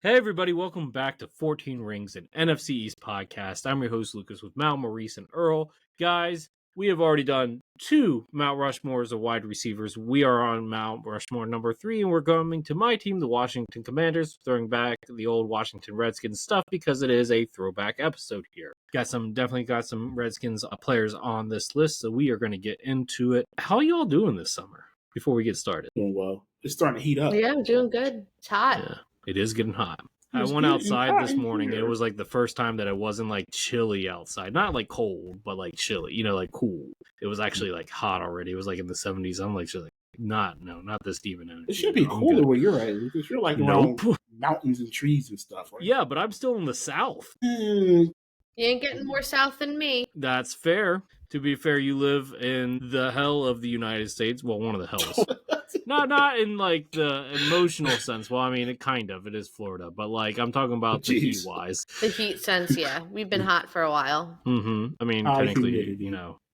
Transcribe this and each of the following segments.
Hey everybody, welcome back to 14 Rings, an NFC East podcast. I'm your host Lucas with Mal, Maurice, and Earl. Guys, we have already done 2 Mount Rushmores of wide receivers. We are on Mount Rushmore number 3, and we're coming to my team, the Washington Commanders, throwing back the old Washington Redskins stuff because it is a throwback episode here. Definitely got some Redskins players on this list, so we are going to get into it. How are y'all doing this summer before we get started? Doing well. It's starting to heat up. Yeah, I'm doing good. It's hot. Yeah. It is getting hot. I It's went getting outside hot this in morning. here. It was like the first time that it wasn't like chilly outside. Not like cold, but like chilly, like cool. It was actually like hot already. It was like in the 70s. I'm like, not this deep in energy. It should be cooler where you're at, Lucas. You're like around mountains and trees and stuff, right? Yeah, but I'm still in the south. You ain't getting more south than me. That's fair. To be fair, you live in the hell of the United States. Well, one of the hells. Not in like the emotional sense. Well, I mean, it is Florida, but like I'm talking about the heat wise. The heat sense, yeah. We've been hot for a while. Mm-hmm. I mean, technically,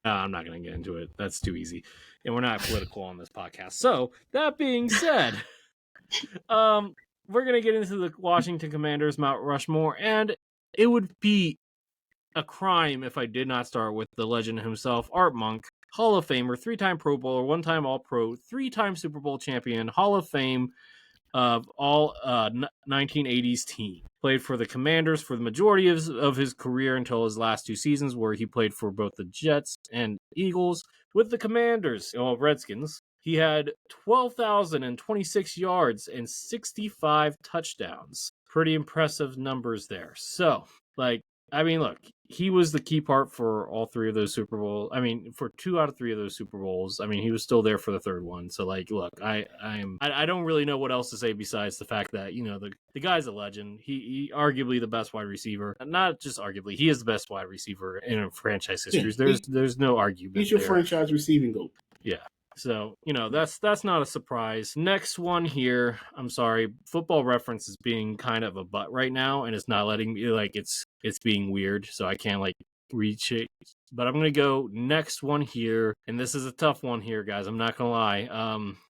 I'm not going to get into it. That's too easy, and we're not political on this podcast. So that being said, we're going to get into the Washington Commanders Mount Rushmore, and it would be a crime if I did not start with the legend himself, Art Monk, Hall of Famer, 3-time Pro Bowler, 1-time All-Pro, 3-time Super Bowl champion, Hall of Fame of all 1980s team. Played for the Commanders for the majority of his career until his last 2 seasons, where he played for both the Jets and Eagles. With the Commanders, Redskins, he had 12,026 yards and 65 touchdowns. Pretty impressive numbers there. So, look, he was the key part for all 3 of those Super Bowls. I mean, for 2 out of 3 of those Super Bowls. I mean, he was still there for the 3rd one. So, look, I don't really know what else to say besides the fact that, the guy's a legend. He arguably the best wide receiver. Not just arguably, he is the best wide receiver in franchise history. Yeah, there's no argument. He's your there. franchise receiving goal. Yeah. So, that's not a surprise. Next one here, I'm sorry, Football Reference is being kind of a butt right now, and it's not letting me, it's being weird, so I can't, reach it. But I'm going to go next one here, and this is a tough one here, guys. I'm not going to lie.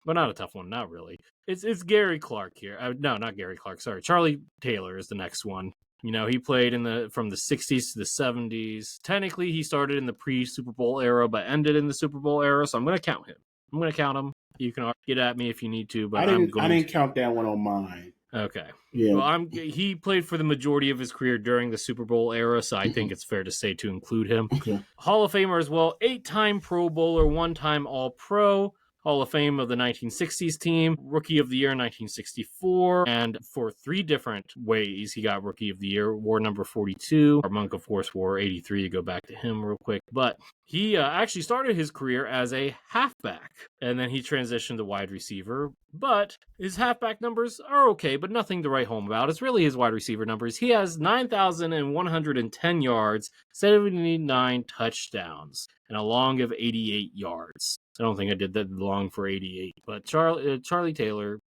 But not a tough one, not really. It's Gary Clark here. No, not Gary Clark, sorry. Charlie Taylor is the next one. He played from the 60s to the 70s. Technically, he started in the pre-Super Bowl era, but ended in the Super Bowl era, so I'm going to count him. I'm going to count him. You can get at me if you need to, but I didn't count that one on mine. Okay. Yeah. Well, he played for the majority of his career during the Super Bowl era, so I think it's fair to say to include him. Okay. Hall of Famer as well, 8-time Pro Bowler, 1-time All-Pro. Hall of Fame of the 1960s team, Rookie of the Year in 1964, and for 3 different ways he got Rookie of the Year, wore number 42. Our Monk, of course, wore 83, to go back to him real quick. But he actually started his career as a halfback, and then he transitioned to wide receiver. But his halfback numbers are okay, but nothing to write home about. It's really his wide receiver numbers. He has 9,110 yards, 79 touchdowns, and a long of 88 yards. I don't think I did that long for 88, but Charlie Taylor,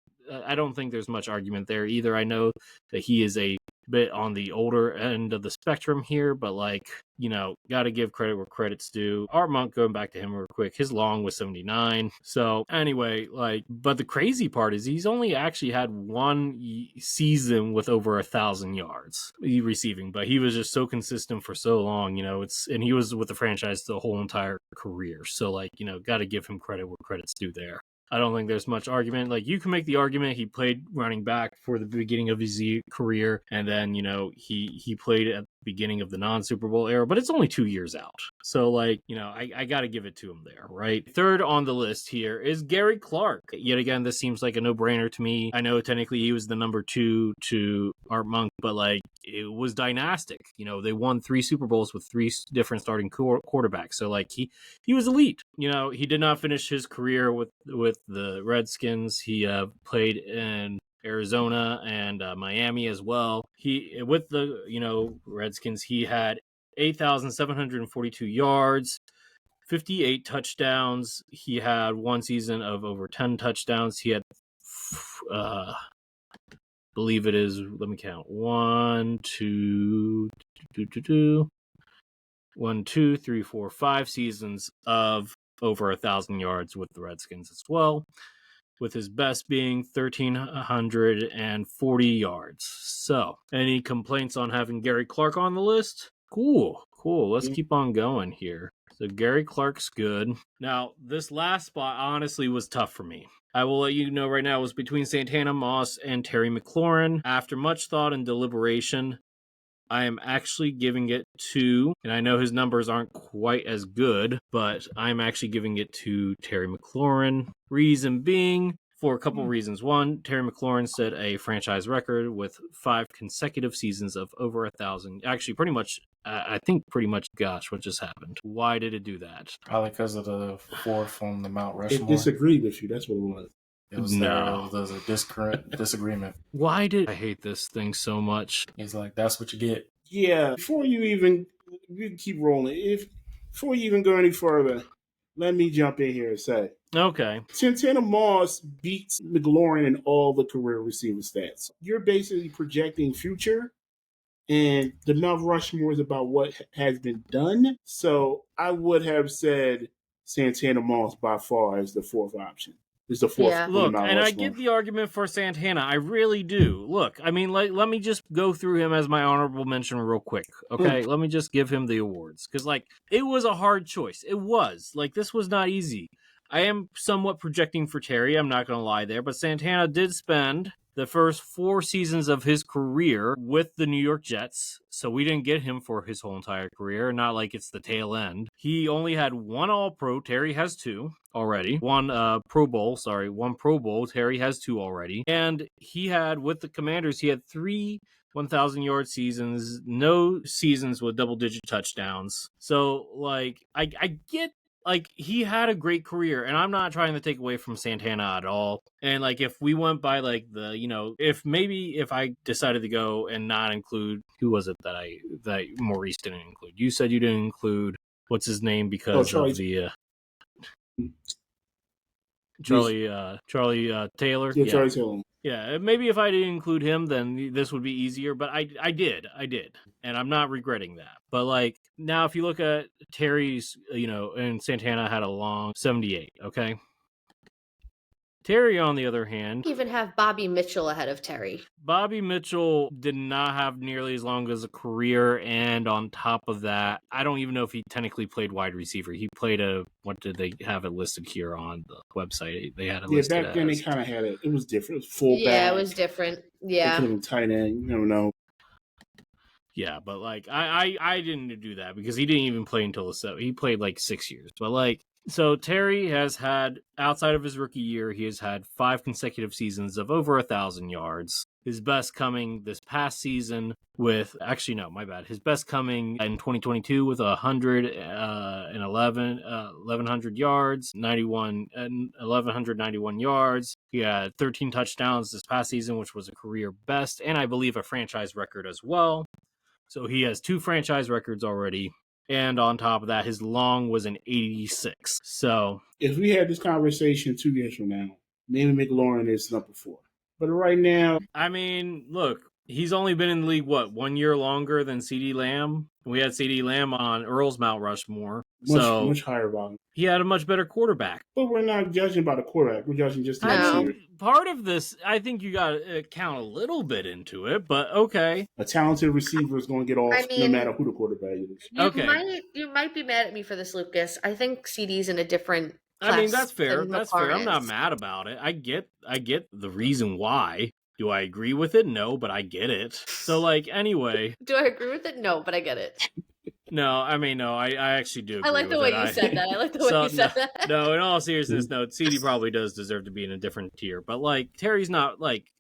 I don't think there's much argument there either. I know that he is a bit on the older end of the spectrum here, but got to give credit where credit's due. Art Monk, going back to him real quick, his long was 79. So anyway, but the crazy part is he's only actually had 1 season with over 1,000 yards receiving, but he was just so consistent for so long, and he was with the franchise the whole entire career. So got to give him credit where credit's due there. I don't think there's much argument. You can make the argument he played running back for the beginning of his career, and then, he played at the beginning of the non-Super Bowl era, but it's only 2 years out. So, I got to give it to him there, right? 3rd on the list here is Gary Clark. Yet again, this seems like a no-brainer to me. I know technically he was the number 2 to Art Monk, but, it was dynastic. They won 3 Super Bowls with 3 different starting quarterbacks. So, he was elite. He did not finish his career with the Redskins. He played in Arizona and Miami as well. He, with the Redskins, he had 8,742 yards, 58 touchdowns. He had 1 season of over 10 touchdowns. He had believe it is, let me count, 1 2 3 4 5 seasons of over 1,000 yards with the Redskins as well. with his best being 1,340 yards. So, any complaints on having Gary Clark on the list? Cool. Let's keep on going here. So Gary Clark's good. Now, this last spot honestly was tough for me. I will let you know right now it was between Santana Moss and Terry McLaurin. After much thought and deliberation, I am actually giving it to, and I know his numbers aren't quite as good, but I'm actually giving it to Terry McLaurin. Reason being, for a couple reasons. One, Terry McLaurin set a franchise record with 5 consecutive seasons of over 1,000. Actually, pretty much, gosh, what just happened? Why did it do that? Probably because of the 4th on the Mount Rushmore. It disagreed with you. That's what it was. It was there was a disagreement. Why did I hate this thing so much? He's like, that's what you get. Yeah, before you keep rolling. Before you even go any further, let me jump in here and say, okay, Santana Moss beats McLaurin in all the career receiver stats. You're basically projecting future, and the Mount Rushmore is about what has been done. So I would have said Santana Moss by far as the 4th option. Is the 4th. Yeah. Look, and I get the argument for Santana. I really do. Look, I mean, let me just go through him as my honorable mention real quick. Okay, let me just give him the awards because, it was a hard choice. It was this was not easy. I am somewhat projecting for Terry. I'm not going to lie there, but Santana did spend the first 4 seasons of his career with the New York Jets, so we didn't get him for his whole entire career, not like it's the tail end. He only had 1 All-Pro. Terry has 2 already. 1 Pro Bowl. Terry has 2 already. And he had, with the Commanders, he had 3 1,000-yard seasons, no seasons with double-digit touchdowns. So, I get he had a great career, and I'm not trying to take away from Santana at all. And if we went by if I decided to go and not include, who was it that Maurice didn't include? You said you didn't include what's his name because of the Charlie Taylor. Yeah, Charlie Taylor. Yeah, maybe if I didn't include him, then this would be easier. But I did, and I'm not regretting that. But now, if you look at Terry's, and Santana had a long 78. Okay, Terry, on the other hand, Even have Bobby Mitchell ahead of Terry. Bobby Mitchell did not have nearly as long as a career, and on top of that, I don't even know if he technically played wide receiver. He played what did they have it listed here on the website? They had it listed. Yeah, back then they kind of had it. It was different. It was fullback. Yeah, it was different. Yeah. It could have been tight end. You never know. Yeah, but I didn't do that because he didn't even play until the 7th. He played 6 years. But so Terry has had, outside of his rookie year, he has had 5 consecutive seasons of over 1,000 yards. His best coming this past season with, actually no, my bad. His best coming in 2022 with 1,100 yards, 1,191 yards. He had 13 touchdowns this past season, which was a career best, and I believe a franchise record as well. So he has 2 franchise records already. And on top of that, his long was an 86. So if we had this conversation 2 years from now, maybe McLaurin is number 4. But right now, I mean, look, he's only been in the league, 1 year longer than CeeDee Lamb? We had CeeDee Lamb on Earl's Mount Rushmore. Much higher volume. He had a much better quarterback. But we're not judging by the quarterback. We're judging just the receiver. Part of this, I think you got to count a little bit into it, but okay. A talented receiver is going to get off no matter who the quarterback is. You might be mad at me for this, Lucas. I think CD's in a different class. I mean, that's fair. That's fair. I'm not is. mad about it. I get the reason why. Do I agree with it? No, but I get it. So, anyway. Do I agree with it? No, but I get it. No, I mean, no, I actually do agree I like the way you said that. I like the way you said that. No, in all seriousness, no, CD probably does deserve to be in a different tier. But, Terry's not,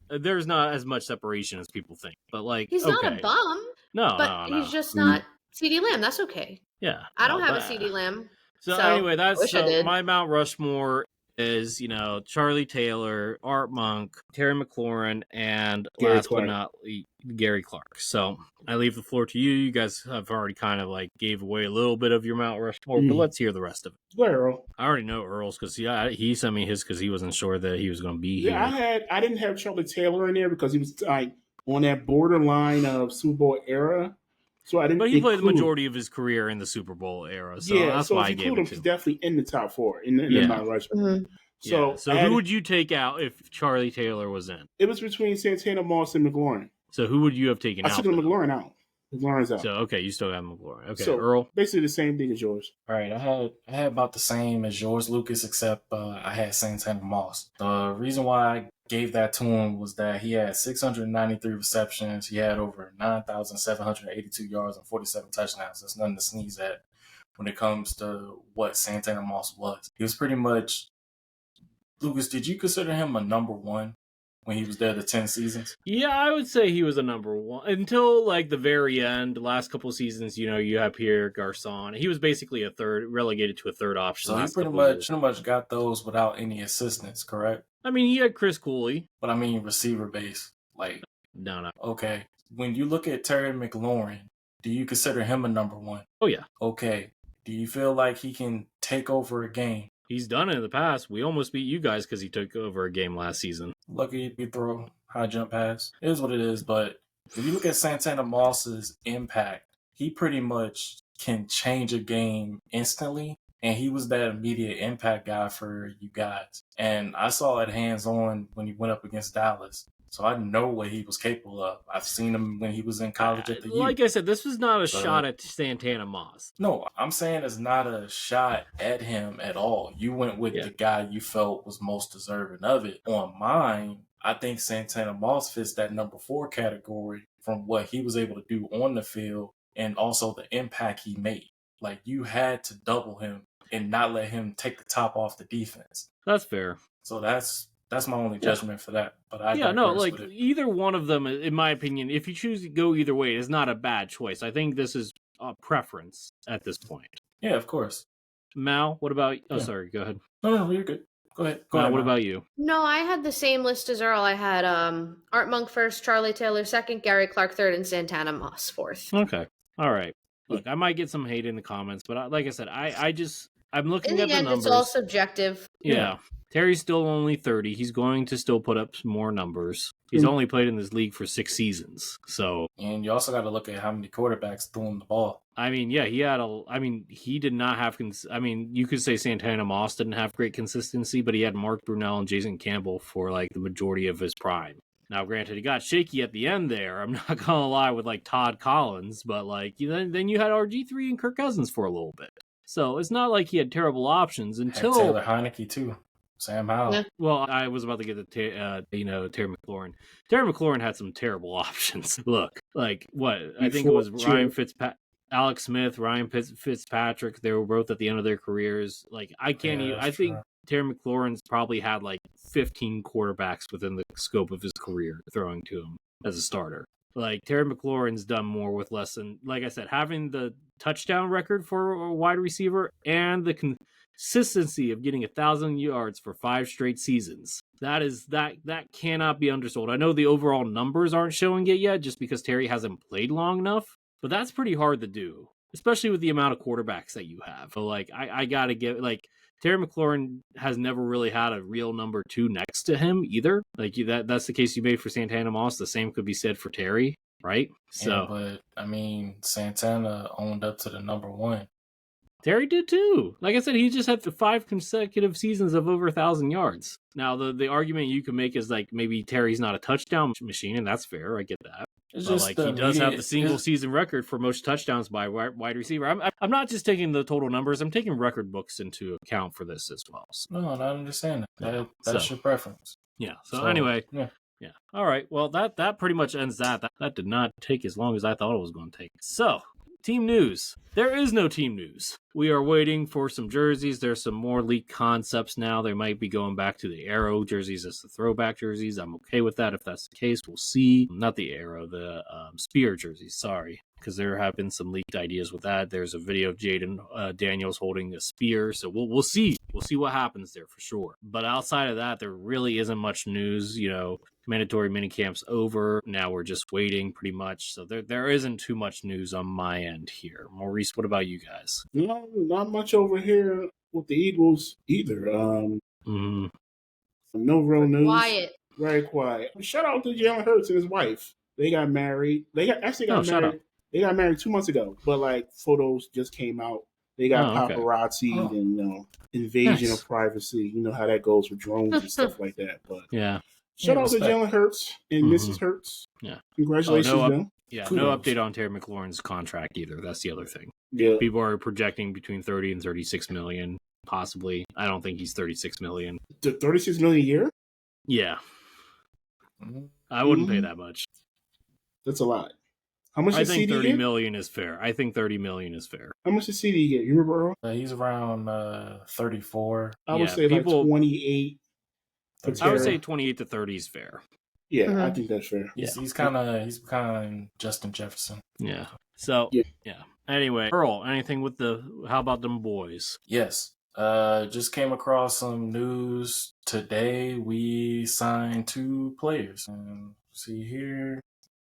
there's not as much separation as people think. But, he's not a bum. No, he's just not CD Lamb. That's okay. Yeah. I don't have a CD Lamb. So anyway, that's my Mount Rushmore is, Charlie Taylor, Art Monk, Terry McLaurin, and last but not least, Gary Clark. So I leave the floor to you. You guys have already kind of gave away a little bit of your Mount Rushmore, but let's hear the rest of it. Earl. I already know Earl's because he sent me his because he wasn't sure that he was going to be here. Yeah, I didn't have Charlie Taylor in there because he was on that borderline of Super Bowl era. So I didn't. But he played the majority of his carear in the Super Bowl era, so that's why I gave it to him. He's definitely in the top 4 in my Rushmore. Mm-hmm. So, So who would you take out if Charlie Taylor was in? It was between Santana Moss and McLaurin. So who would you have taken out? I took McLaurin out. McLaurin's out. So okay, you still have McLaurin. Okay, so, Earl. Basically the same thing as yours. All right, I had about the same as yours, Lucas, except I had Santana Moss. The reason why I gave that to him was that he had 693 receptions. He had over 9,782 yards and 47 touchdowns. That's nothing to sneeze at when it comes to what Santana Moss was. He was pretty much, Lucas, did you consider him a number one when he was there the 10 seasons? Yeah, I would say he was a number one until like the very end. The last couple of seasons, you have Pierre Garçon. He was basically relegated to a third option. So he pretty much got those without any assistance, correct? I mean, he had Chris Cooley. But I mean, receiver base. Like, no. Okay. When you look at Terry McLaurin, do you consider him a number one? Oh, yeah. Okay. Do you feel like he can take over a game? He's done it in the past. We almost beat you guys because he took over a game last season. Lucky he throw high jump pass. It is what it is, but if you look at Santana Moss's impact, he pretty much can change a game instantly. And he was that immediate impact guy for you guys. And I saw it hands-on when he went up against Dallas. So I know what he was capable of. I've seen him when he was in college at the U. Like I said, this was not a shot at Santana Moss. No, I'm saying it's not a shot at him at all. You went with the guy you felt was most deserving of it. On mine, I think Santana Moss fits that number 4 category from what he was able to do on the field and also the impact he made. Like, you had to double him and not let him take the top off the defense. That's fair. So that's my only judgment for that. But either one of them, in my opinion, if you choose to go either way, is not a bad choice. I think this is a preference at this point. Yeah, of course. Mal, what about? Oh, sorry. Go ahead. No, you're good. Go ahead. What about you? No, I had the same list as Earl. I had Art Monk first, Charlie Taylor second, Gary Clark third, and Santana Moss fourth. Okay. All right. Look, I might get some hate in the comments, but like I said, I'm looking at the numbers. It's all subjective. Yeah. Terry's still only 30. He's going to still put up some more numbers. He's only played in this league for 6 seasons. So, and you also got to look at how many quarterbacks threw him the ball. I mean, yeah, he did not have, you could say Santana Moss didn't have great consistency, but he had Mark Brunell and Jason Campbell for like the majority of his prime. Now, granted, he got shaky at the end there. I'm not going to lie with like Todd Collins, but like then you had RG3 and Kirk Cousins for a little bit. So it's not like he had terrible options until Taylor Heineke too. Sam Howell. Yeah. Well, I was about to get to Terry McLaurin. Terry McLaurin had some terrible options. Look, like what I think it was Alex Smith, Ryan Fitzpatrick. They were both at the end of their careers. Like I think Terry McLaurin's probably had like 15 quarterbacks within the scope of his career throwing to him as a starter. Like Terry McLaurin's done more with less than, like I said, having the touchdown record for a wide receiver and the consistency of getting 1,000 yards for 5 straight seasons. That cannot be undersold. I know the overall numbers aren't showing it yet just because Terry hasn't played long enough, but that's pretty hard to do, especially with the amount of quarterbacks that you have. So like I gotta give, like, Terry McLaurin has never really had a real number 2 next to him either. Like that's the case you made for Santana Moss. The same could be said for Terry, right? So, yeah, but I mean, Santana owned up to the number 1. Terry did too. Like I said, he just had 5 consecutive seasons of over 1,000 yards. Now, the argument you can make is like maybe Terry's not a touchdown machine, and that's fair. I get that. It's but just like he does have the single season record for most touchdowns by wide receiver. I'm not just taking the total numbers. I'm taking record books into account for this as well. So. No, I understand that. That's your preference. Yeah. So anyway. Yeah. All right. Well, that pretty much ends that. That did not take as long as I thought it was going to take. So, team news. There is no team news. We are waiting for some jerseys. There's some more leaked concepts now. They might be going back to the Arrow jerseys as the throwback jerseys. I'm okay with that if that's the case. We'll see. Not the Arrow, the Spear jerseys. Sorry, because there have been some leaked ideas with that. There's a video of Jaden Daniels holding a spear. So we'll see. We'll see what happens there for sure. But outside of that, there really isn't much news. Mandatory minicamp's over. Now we're just waiting pretty much. So there isn't too much news on my end here. Maurice, what about you guys? No, not much over here with the Eagles either. No real news. Quiet. Very quiet. Shout out to Jalen Hurts and his wife. They got married. They got married. They got married 2 months ago, but like photos just came out They got Oh, okay. paparazzi Oh. and invasion Nice. of privacy. You know how that goes with drones and stuff like that. But Yeah. shout out to respect. Jalen Hurts and Mhm. Mrs. Hurts. Yeah. Congratulations, Oh, no, man. Yeah, no Kudos. update on Terry McLaurin's contract either. That's the other thing. Yeah. People are projecting between 30 and 36 million, possibly. I don't think he's 36 million. The $36 million a year? Yeah, Mhm. I wouldn't pay that much. That's a lot. How much I does think CD 30 get? million is fair. I think 30 million is fair. How much does CD get? You remember, Earl? He's around 34. I would Yeah, say people- like 28 for I would say Terry. 28 to 30 is fair. Yeah, Mhm. I think that's fair. He's kind of Justin Jefferson. Yeah. So, Yeah. Anyway, Earl, anything with how about them boys? Yes. Just came across some news today. We signed 2 players. See here,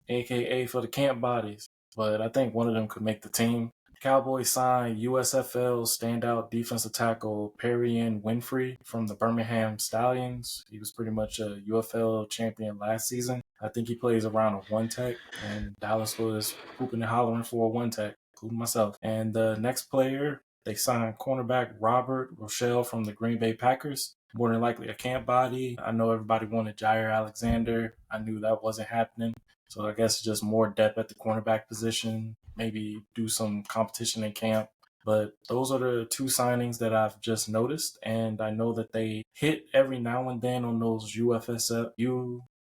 AKA for the camp bodies. But I think one of them could make the team. Cowboys signed USFL standout defensive tackle Perrion Winfrey from the Birmingham Stallions. He was pretty much a UFL champion last season. I think he plays around a 1-tech, and Dallas was hooping and hollering for a 1-tech, including myself. And the next player, they signed cornerback Robert Rochelle from the Green Bay Packers. More than likely a camp body. I know everybody wanted Jair Alexander. I knew that wasn't happening. So I guess just more depth at the cornerback position, maybe do some competition in camp. But those are the 2 signings that I've just noticed. And I know that they hit every now and then on those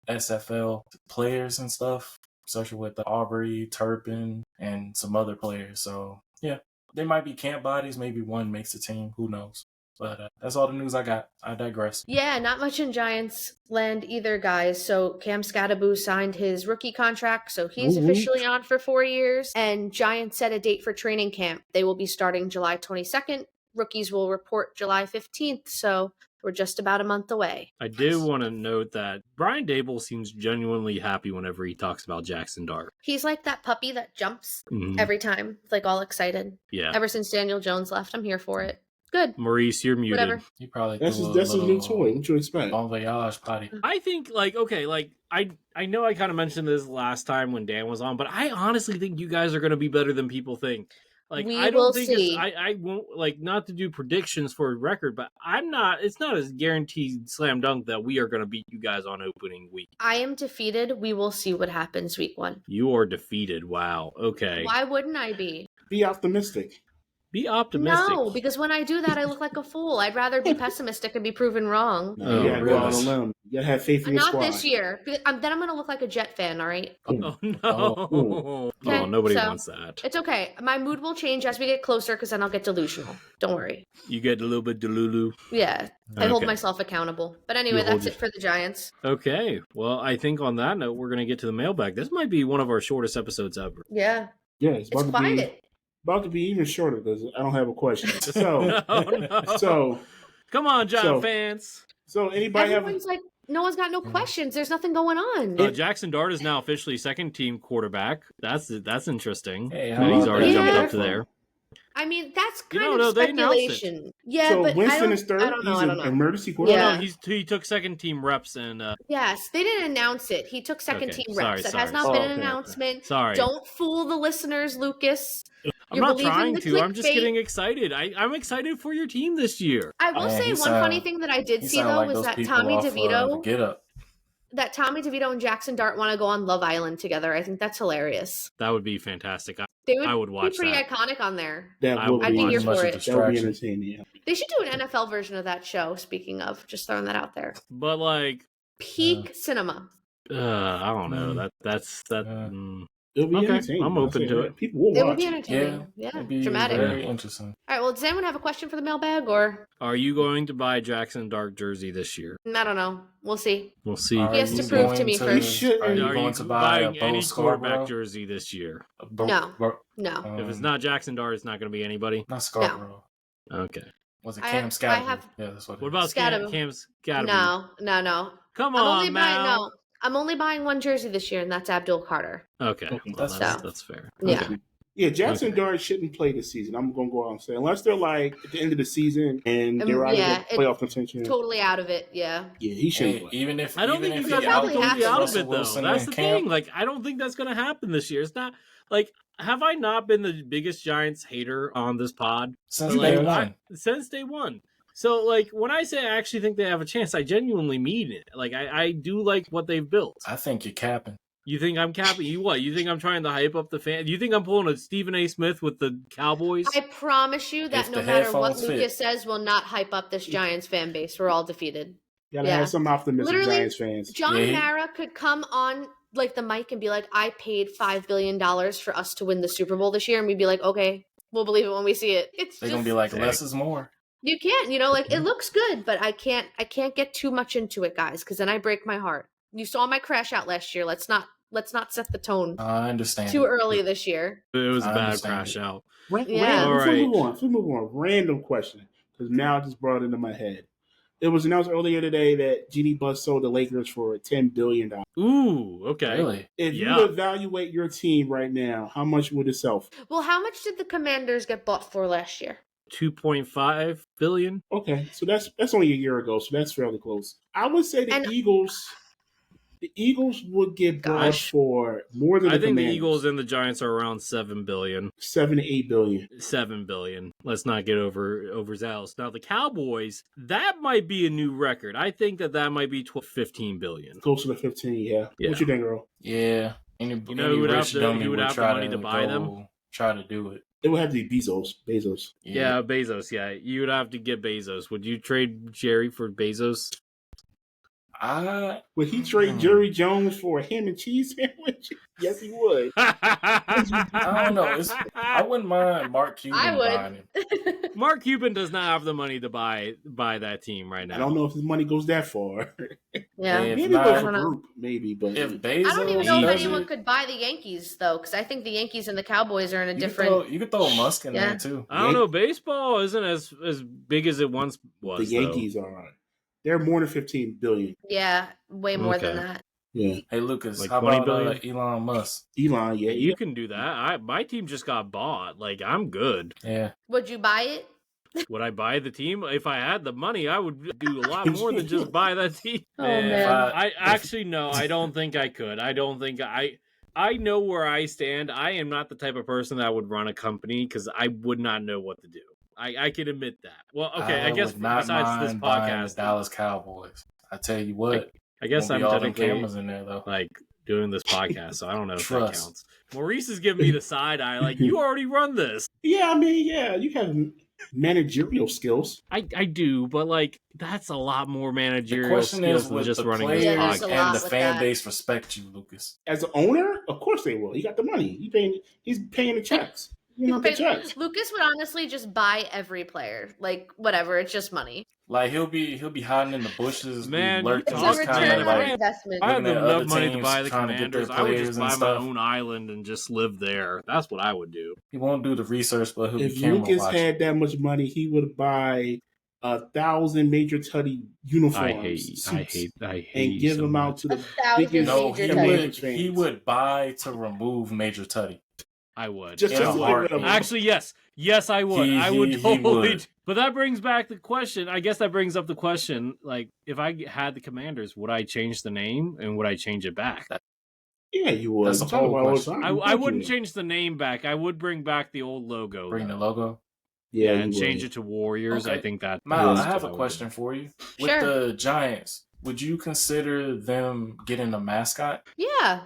USFL players and stuff, especially with the Aubrey, Turpin, and some other players. So, yeah, they might be camp bodies. Maybe one makes the team. Who knows? But that's all the news I got. I digress. Yeah, not much in Giants land either, guys. So Cam Scadaboo signed his rookie contract, so he's Woo-woo. officially on for 4 years. And Giants set a date for training camp. They will be starting July 22nd. Rookies will report July 15th, so we're just about a month away. I do want to note that Brian Dable seems genuinely happy whenever he talks about Jackson Dart. He's like that puppy that jumps Mhm. every time, like all excited. Yeah. Ever since Daniel Jones left, I'm here for it. Good. Maurice, you're muted. Whatever. He probably That's threw his new little toy. What you expect? Bon voyage potty. I think, I know I kind of mentioned this last time when Dan was on, but I honestly think you guys are going to be better than people think. Like, We I will don't think see. I won't, like, not to do predictions for a record, but it's not a guaranteed slam dunk that we are going to beat you guys on opening week. I am defeated. We will see what happens week 1. You are defeated. Wow. Okay. Why wouldn't I be? Be optimistic. Be optimistic. No, because when I do that, I look like a fool. I'd rather be pessimistic and be proven wrong. No, Oh, you gotta go out really? on a limb. You gotta have faith in your Not squad. this year. Then I'm going to look like a Jet fan, all right? Oh, no. Oh. Okay, Nobody so- wants that. It's okay. My mood will change as we get closer because then I'll get delusional. Don't worry. You get a little bit delulu. Yeah, I hold Okay. myself accountable. But anyway, You hold that's it for the Giants. Okay. Well, I think on that note, we're going to get to the mailbag. This might be one of our shortest episodes ever. Yeah, Yeah, it's it's quiet. about to be even shorter because I don't have a question. So, no. so, Come on, John So- fans. so anybody have? Everyone's like, no one's got no questions. There's nothing going on. Jackson Dart is now officially second team quarterback. That's interesting. Hey, That how he's about already that? jumped up to there. I mean, that's You kind know, of no, they announced it. speculation. Yeah, So but I Winston don't, is third. I don't know. He's I an don't know. emergency No, quarterback. Yeah. he took second team reps and Yes, they didn't announce it. He took second Okay, team sorry, reps. That sorry, has not sorry. been Oh, an okay, announcement. sorry. Don't fool the listeners, Lucas. I'm You're not believing trying the to. I'm just clickbait. getting excited. I'm excited for your team this year. I will Man, say he one sound- funny thing that I did He see sound though like was those that people Tommy off, DeVito, Get Up. And Jackson Dart want to go on Love Island together. I think that's hilarious. That would be fantastic. They would, I would watch be pretty that. iconic on there. That I would would I'd be watch here that. Much for a it. That would be distraction. entertaining. Yeah. They should do an NFL version of that show. Speaking of, just throwing that out there. But like, Peak cinema. I don't know. Mm. That's. Yeah. It'll be Okay, entertaining. I'm I'll open say to that. it. People will It would watch be it. entertaining. Yeah, It'd be dramatic. very interesting. All right. Well, does anyone have a question for the mailbag, or Are you going to buy Jackson Dart jersey this year? I don't know. We'll see. We'll see. Are He has to you prove to going me You first. should- Are you Are going you to buy a buying any Bo quarterback Scarborough? jersey this year? No. No. If it's not Jackson Dart, it's not going to be anybody. Not Scarborough. Okay. Was it I Cam have- Scadaboo? I have- Yeah, that's what it What is. about Scadaboo. Cam's Scadaboo? No. Come I'm only on, buying Mal. I'm only buying one jersey this year, and that's Abdul Carter. Okay, Okay, well, that's that's fair. Yeah. Okay. Yeah, Jackson Okay. Dart shouldn't play this season. I'm going to go out and say, unless they're like at the end of the season and they're out yeah, of the playoff contention. Totally out of it. Yeah. Yeah, he shouldn't Hey, play. even if I don't even think if you guys he are probably totally have to. out of Russell it though. Wilson That's in the camp, thing. Like, I don't think that's going to happen this year. It's not like have I not been the biggest Giants hater on this pod? Since Like, day one. Since day one. So, like, when I say I actually think they have a chance, I genuinely mean it. Like, I do like what they've built. I think you're capping. You think I'm capping? You what? You think I'm trying to hype up the fan? You think I'm pulling a Stephen A. Smith with the Cowboys? I promise you that If no the matter what headphones Lucas fit. says will not hype up this Giants fan base. We're all defeated. Gotta Yeah. have some optimism, Literally, Giants fans. John Yeah. Mara could come on like the mic and be like, I paid $5 billion for us to win the Super Bowl this year. And we'd be like, okay, we'll believe it when we see it. It's They're just, gonna be like, less is more. you can't, like it looks good, but I can't get too much into it, guys, because then I break my heart. You saw my crash out last year. Let's not set the tone I understand. too early this year. It was a I bad understand crash it. out. Yeah. All right. Let's move on. Random question, because now it just brought it into my head. It was announced earlier today that Jeannie Buss sold the Lakers for $10 billion. Ooh, okay. Really? If Yeah. you evaluate your team right now, how much would it sell for? Well, how much did the Commanders get bought for last year? 2.5 billion. Okay, so that's only a year ago, so that's fairly close. I would say the And- Eagles would get bought Gosh. for more than I think the Commanders. Eagles and the Giants are around 7 billion. 7 to 8 billion. 7 billion. Let's not get overzealous. Now the Cowboys, that might be a new record. I think that might be 15 billion. Closer to 15, yeah. Yeah. What you think, Earl? Yeah. Any who would have rich the- dummy who would have the try money to buy them? Try to do it. It would have to be Bezos. Yeah, Bezos. Yeah, you would have to get Bezos. Would you trade Jerry for Bezos? Would he trade Jerry Jones for a ham and cheese sandwich? Yes, he would. I don't know. I wouldn't mind Mark Cuban I buying him. would. Mark Cuban does not have the money to buy that team right now. I don't know if his money goes that far. Yeah. If Maybe not- with I a don't know. group, maybe, but If Bezos I don't even know if does anyone it, could buy the Yankees though, because I think the Yankees and the Cowboys are in a you different. could throw Musk in Yeah. there too. I don't know. Baseball isn't as big as it once was. the Yankees are. They're more than 15 billion. Yeah, way more than Okay. that. Yeah, Hey Lucas, Like how 20 about billion? Elon Musk? Elon. Yeah, You can do that. My team just got bought. Like, I'm good. Yeah. Would you buy it? Would I buy the team? If I had the money, I would do a lot more than just buy that team. Oh Man, man. I actually no, I don't think I could. I don't think I know where I stand. I am not the type of person that would run a company because I would not know what to do. I can admit that. Well, okay, I guess would not besides this mind buying the podcast, Dallas Cowboys. I tell you what, I guess won't I'm be all them technically cameras in there though. like doing this podcast, so I don't know if that Trust. counts. Maurice is giving me the side eye, like you already run this. yeah. I mean, yeah, you have managerial skills. I do, but like that's a lot more The managerial question skills is, than would just the running players this Yeah, there's a podcast. lot and the with fan that. base respect you, Lucas? As an owner, of course they will. He got the money. He's paying the checks. You know, the checks. Lucas would honestly just buy every player. Like whatever, it's just money. Like he'll be hiding in the bushes, Man, be lurking, It's Talk a just to kind return of on like- investment. I had looking at enough other money to teams buy the trying to get their Commanders. I would players just and buy my stuff. own island and just live there. That's what I would do. He won't do the research, but he'll be If camera Lucas watching. had that much money, he would buy 1,000 Major Tutty uniforms, suits, and give them out to the 1,000 biggest No, Major he Tutty. would. fans. He would buy to remove Major Tutty. I would. Just in to a get rid of heartbeat. him. Actually, yes, I would. He- I would he totally. would. But that brings back the question. I guess that brings up the question. Like, if I had the Commanders, would I change the name and would I change it back? Yeah, you would. That's You a talk whole about it all the question. time. I wouldn't change the name back. I would bring back the old logo. Bring though. the logo. Yeah, and you change would. it to Warriors. I Okay. think that. Miles, Yeah. I have a question for you. With Sure. the Giants, would you consider them getting a mascot? Yeah,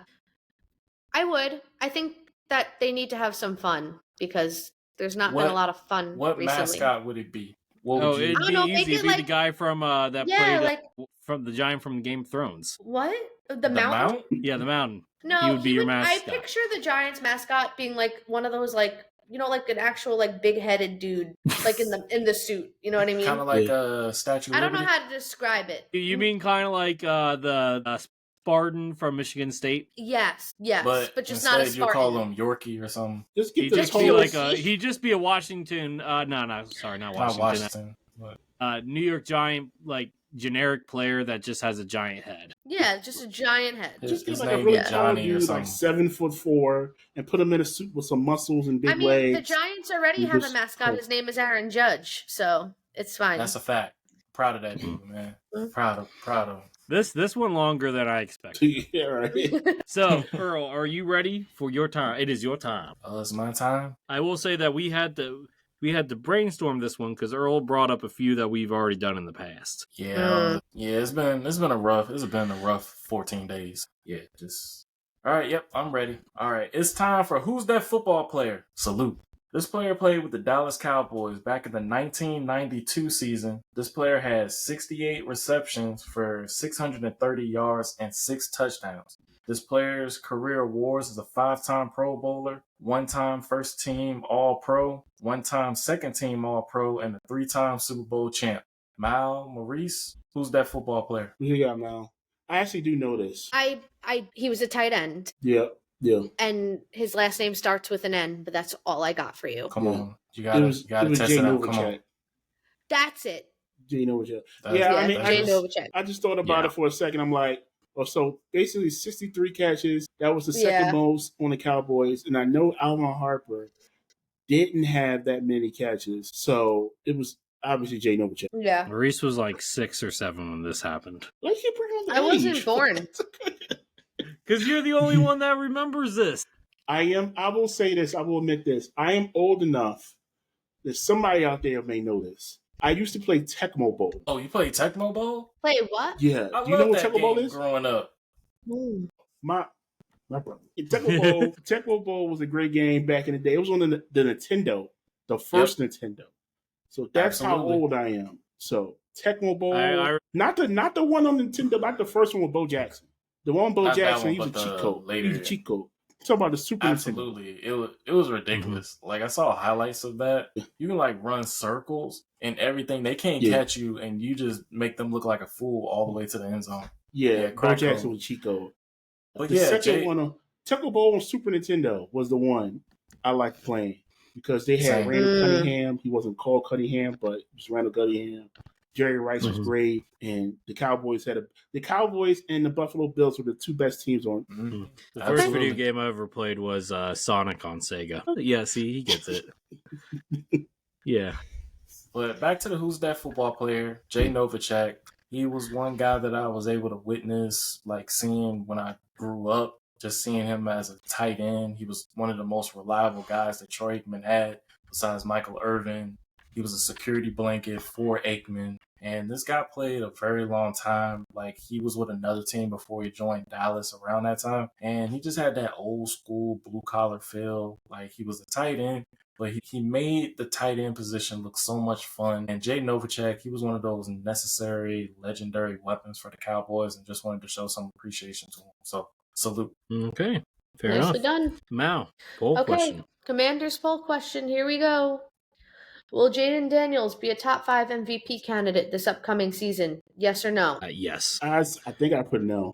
I would. I think that they need to have some fun because there's not been What- a lot of fun What recently. mascot would it be? What Oh, would you? it'd I don't be know, make easy. it It'd be like- the guy from that Yeah, played like from the giant from Game of Thrones. what? The the mountain? Yeah, the mountain. No, He would be your I mascot. picture the Giants mascot being like one of those like like an actual like big-headed dude like in the suit. You know what I mean? Kind of like a Statue of I don't know Liberty? how to describe it. You mean kind of like the Spartan from Michigan State? Yes, but just instead not a you Spartan. call him Yorkie or something. Just get He'd the just Just be whole. like he'd just be a Washington. No, sorry, not Not Washington. Washington. But New York Giant, like generic player that just has a giant head. Yeah, just a giant head. His- Just get his like a name really is tall Johnny or dude, like something. 7'4", and put him in a suit with some muscles and big I mean, legs. the Giants already You have a just mascot. hope. His name is Aaron Judge, so it's fine. That's a fact. Proud of that dude, man. Mhm. Proud of him. This one longer than I expected. Yeah, right. So, Earl, are you ready for your time? It is your time. It's my time. I will say that we had to brainstorm this one because Earl brought up a few that we've already done in the past. Yeah, it's been a rough 14 days. Yeah, just all right. Yep, I'm ready. All right, it's time for Who's That Football Player? Salute. This player played with the Dallas Cowboys back in the 1992 season. This player has 68 receptions for 630 yards and 6 touchdowns. This player's career awards is a 5-time Pro Bowler, 1-time first team All-Pro, 1-time second team All-Pro, and a 3-time Super Bowl champ. Mal, Maurice, who's that football player? Who you got, Mal? I actually do know this. He was a tight end. Yeah. And his last name starts with an N, but that's all I got for you. Come on. You gotta test Jay it out. Come on. That's it. Jay Novacek. Novacek. I just thought about it for a second. I'm like, so basically 63 catches. That was the second most on the Cowboys. And I know Alvin Harper didn't have that many catches. So it was obviously Jay Novacek. Yeah. Maurice was like 6 or 7 when this happened. Like you bring on the I wasn't born. Because you're the only one that remembers this. I am. I will say this. I will admit this. I am old enough that somebody out there may know this. I used to play Tecmo Bowl. Oh, you played Tecmo Bowl? Play what? Yeah. I Do you know love what that Tecmo Bowl game is? growing up. My brother. Tecmo Bowl was a great game back in the day. It was on the Nintendo, the first Nintendo. So that's how old I am. So Tecmo Bowl, not the one on Nintendo, not the first one with Bo Jackson. The one Bo Jackson, he was a cheat code. He was a cheat code. Talk about the Super Absolutely. Nintendo. It was ridiculous. Like I saw highlights of that. You can like run circles and everything. They can't catch you and you just make them look like a fool all the way to the end zone. Yeah, Bo Jackson was a cheat code. But the second one on Tecmo Bowl on Super Nintendo was the one I liked playing because they had Randall Cunningham. He wasn't called Cunningham, but it was Randall Cunningham. Jerry Rice was great, and the Cowboys the Cowboys and the Buffalo Bills were the two best teams on. The first video game I ever played was Sonic on Sega. Yeah, see, he gets it. Yeah. But back to the Who's That Football Player, Jay Novacek. He was one guy that I was able to witness, like seeing when I grew up, just seeing him as a tight end. He was one of the most reliable guys that Troy Aikman had, besides Michael Irvin. He was a security blanket for Aikman. And this guy played a very long time. Like, he was with another team before he joined Dallas around that time. And he just had that old school blue-collar feel. Like, he was a tight end, but he made the tight end position look so much fun. And Jay Novacek, he was one of those necessary, legendary weapons for the Cowboys and just wanted to show some appreciation to him. So, salute. Okay, fair Nicely enough. done. Mal, poll question. Commander's poll question. Here we go. Will Jaden Daniels be a top 5 MVP candidate this upcoming season? Yes or no? Yes. I think I put no.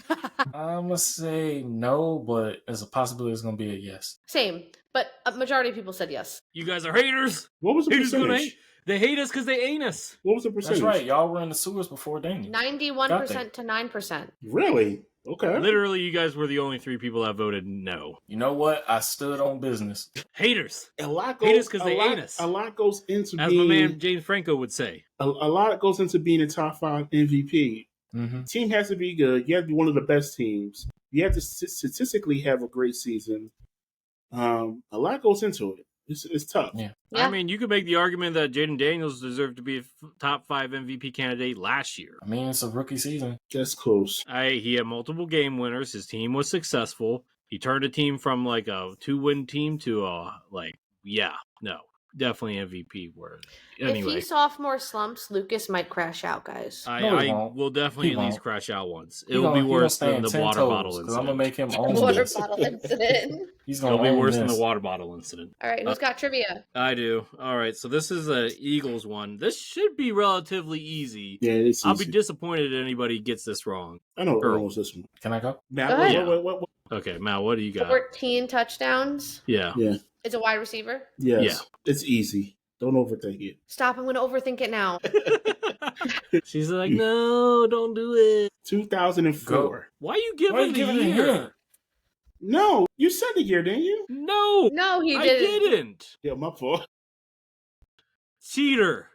I'm going to say no, but there's a possibility it's going to be a yes. Same, but a majority of people said yes. You guys are haters. What was the haters percentage? Gonna hate. They hate us because they ain't us. What was the percentage? That's right. Y'all were in the sewers before Daniel. 91% to 9%. Really? Okay. Literally, you guys were the only 3 people that voted no. You know what? I stood on business. Haters. A lot hate us because they hate us. A lot goes into as being, my man James Franco would say. A lot goes into being a top 5 MVP. Mm-hmm. Team has to be good. You have to be one of the best teams. You have to statistically have a great season. A lot goes into it. It's tough. Yeah. I mean, you could make the argument that Jaden Daniels deserved to be a top 5 MVP candidate last year. I mean, it's a rookie season. That's close. He had multiple game winners. His team was successful. He turned a team from like a 2-win team to definitely MVP worthy. Anyway, if he sophomore slumps, Lucas might crash out, guys. I will definitely at least crash out once. It will be worse than the water bottle incident. I'm gonna make him own water this. bottle incident. It'll be worse than the water bottle incident. All right, who's got trivia? I do. All right, so this is a Eagles one. This should be relatively easy. Yeah, it's easy. I'll be disappointed if anybody gets this wrong. I know Earl knows this one. Can I go? Now, go ahead. what? Okay, Mal, what do you got? 14 touchdowns. Yeah. It's a wide receiver. Yes. Yeah. It's easy. Don't overthink it. Stop! I'm going to overthink it now. She's like, no, don't do it. 2004. Go. Why are you giving the year? No, you said the year, didn't you? No. No, he I didn't. didn't. Yeah, my fault. Cheater.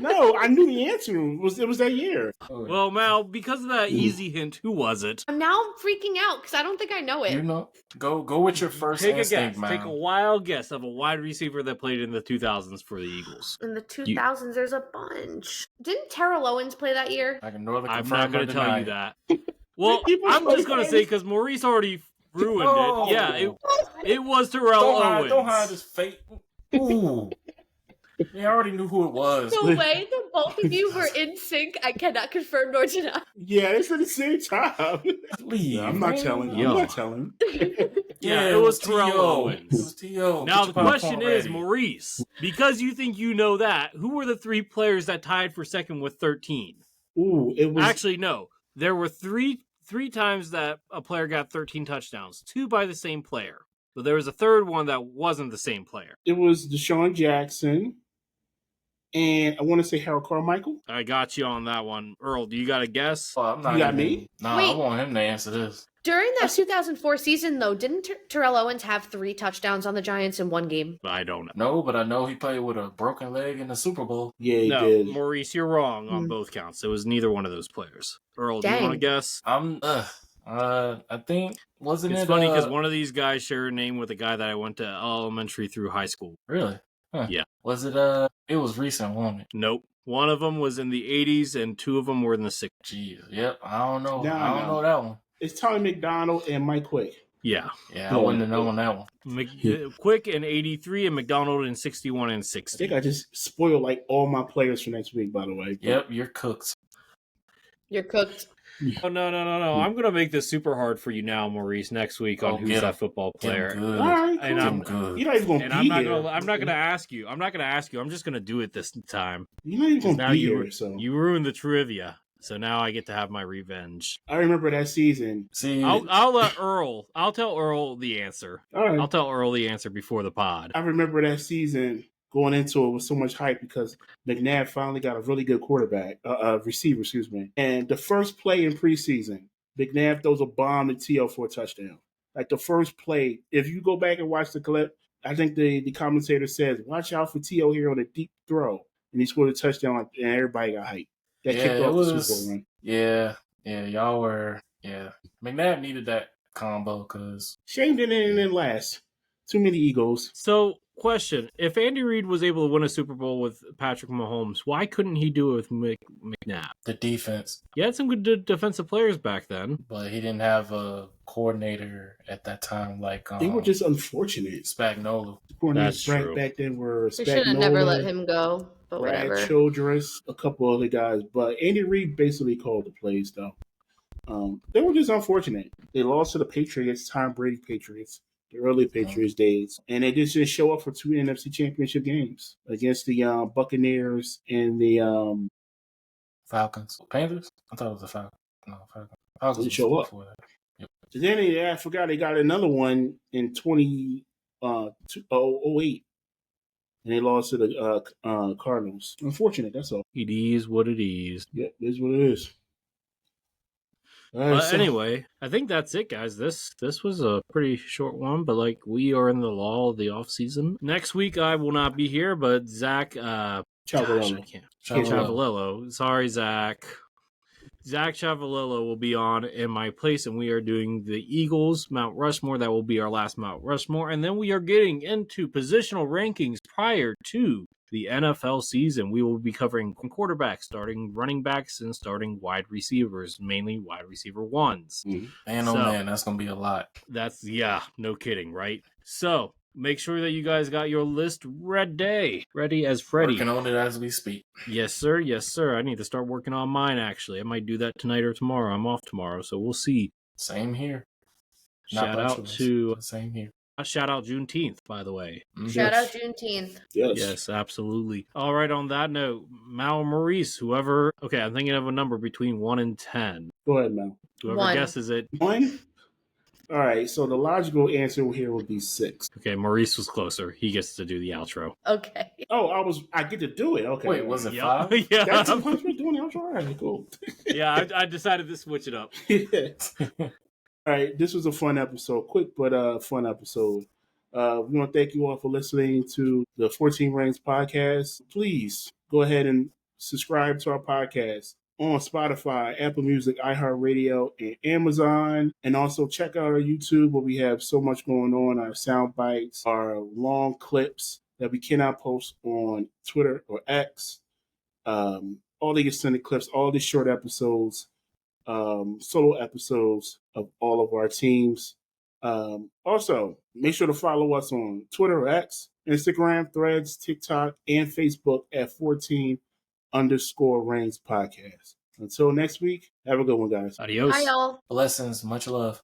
No, I knew the answer. It was that year. Well, Mal, because of that easy hint, who was it? Now I'm freaking out because I don't think I know it. You know, go with your first Take a instinct, guess. man. Take a wild guess of a wide receiver that played in the 2000s for the Eagles. In the 2000s, there's a bunch. Didn't Terrell Owens play that year? I can neither I'm confirm not going or to tell deny you it. that. Well, I'm just going to say because Maurice already ruined it. Yeah, it was Terrell Owens. Don't hide his fate. Ooh. I already knew who it was. The way that both of you were in sync, I cannot confirm nor deny. Yeah, it's at the same time. Please, No, I'm not telling. Yo. I'm not telling. Yeah, it was Terrell T.O. Owens. It was T.O. Now Get the your question popcorn is, ready. Maurice, because you think you know that, who were the 3 players that tied for second with 13? Ooh, it was Actually, no. There were three times that a player got 13 touchdowns, 2 by the same player. But there was a third one that wasn't the same player. It was Deshaun Jackson, and I want to say Harold Carmichael. I got you on that one. Earl, do you got a guess? Well, I'm not You got even- me? Nah, I Wait. want him to answer this. During that 2004 season, though, didn't Terrell Owens have 3 touchdowns on the Giants in one game? I don't know. No, but I know he played with a broken leg in the Super Bowl. Yeah, he No, did. Maurice, you're wrong on Hmm. both counts. It was neither one of those players. Earl, do you Dang. want to guess? I think wasn't It's it funny because one of these guys share a name with a guy that I went to elementary through high school. really? Huh. Yeah. Was it it was recent, wasn't it? Nope. One of them was in the 80s and 2 of them were in the 60s. Jeez. Yep. I don't know. Nah, I don't no. know that one. It's Tommy McDonald and Mike Quick. Yeah. Yeah, I wouldn't have known that one. Quick in 83 and McDonald in 61 and I 60. think I just spoiled like all my players for next week, by the way. Yep, you're cooked. You're cooked. Oh, no. I'm going to make this super hard for you now, Maurice, next week on Oh, Who's get That him. Football Get him Player. good. All right, And cool. I'm- Get him good. You're not even And gonna I'm be not here. gonna. I'm not gonna ask you. I'm not gonna ask you. I'm just gonna do it this time. You're not even gonna Now be you here. So you ruined the trivia, so now I get to have my revenge. I remember that season. See, I'll let Earl. I'll tell Earl the answer. All right. I'll tell Earl the answer before the pod. I remember that season going into it with so much hype because McNabb finally got a really good quarterback, receiver, excuse me. And the first play in preseason, McNabb throws a bomb to T.O. for a touchdown. Like the first play, if you go back and watch the clip, I think the commentator says, "Watch out for T.O. here on a deep throw," and he scored a touchdown, and everybody got hyped. That Yeah, kicked it off the was- Super Bowl run. yeah, y'all were, yeah. McNabb needed that combo because Shame didn't last. Too many egos. So, question: if Andy Reid was able to win a Super Bowl with Patrick Mahomes, why couldn't he do it with McNabb? the defense, He had some good defensive players back then. but he didn't have a coordinator at that time like They were just unfortunate. Spagnuolo. The coordinators That's true. back then were They should have never Spagnuolo, let him go, but Brad whatever. Childress, a couple other guys, but Andy Reid basically called the plays though. They were just unfortunate. They lost to the Patriots, Tom Brady Patriots, the early Patriots days, and they just didn't show up for 2 NFC Championship games against the Buccaneers and the Falcons. Panthers? I thought it was the Falcons. No, Falcons. Falcons Didn't was show up. before that. Then I forgot they got another one in 2008, and they lost to the Cardinals. Unfortunate, that's all. It is what it is. Yep, it is what it is. All right, But so- anyway, I think that's it, guys. This was a pretty short one, but like we are in the lull of the off season. Next week I will not be here, but Zach, gosh, Ciavolello. I can't. Ciavolello. Chavalillo. Sorry, Zach. Zach Chavalillo will be on in my place, and we are doing the Eagles Mount Rushmore. That will be our last Mount Rushmore, and then we are getting into positional rankings prior to the NFL season. We will be covering quarterbacks, starting running backs, and starting wide receivers, mainly wide receiver ones. Mhm. Man, oh So- man, that's going to be a lot. That's, yeah, no kidding, right? So make sure that you guys got your list ready as Freddy. Working on it as we speak. Yes, sir. Yes, sir. I need to start working on mine, actually. I might do that tonight or tomorrow. I'm off tomorrow, so we'll see. Same here. Shout by out choice, to but same here. shout out Juneteenth, by the way. Mhm. Shout out Yes. Juneteenth. Yes. Yes, absolutely. All right, on that note, Mal Maurice, whoever. Okay, I'm thinking of a number between 1 and 10. Go ahead, Mel. Whoever 1. guesses it. 1? All right, so the logical answer here would be 6. Okay, Maurice was closer. He gets to do the outro. Okay. Oh, I get to do it. Okay. Wait, was it Yep. 5? yeah. That's the punishment doing the outro? All right, cool. yeah, I decided to switch it up. All right, this was a fun episode. Quick but fun episode. We want to thank you all for listening to the 14 Reigns podcast. Please go ahead and subscribe to our podcast on Spotify, Apple Music, iHeartRadio, and Amazon. And also check out our YouTube where we have so much going on, our sound bites, our long clips that we cannot post on Twitter or X, all the extended clips, all the short episodes, solo episodes of all of our teams. Also, make sure to follow us on Twitter or X, Instagram, Threads, TikTok, and Facebook at 14_Reigns podcast. Until next week, have a good one, guys. Adios. Hi, y'all. Blessings. Much love.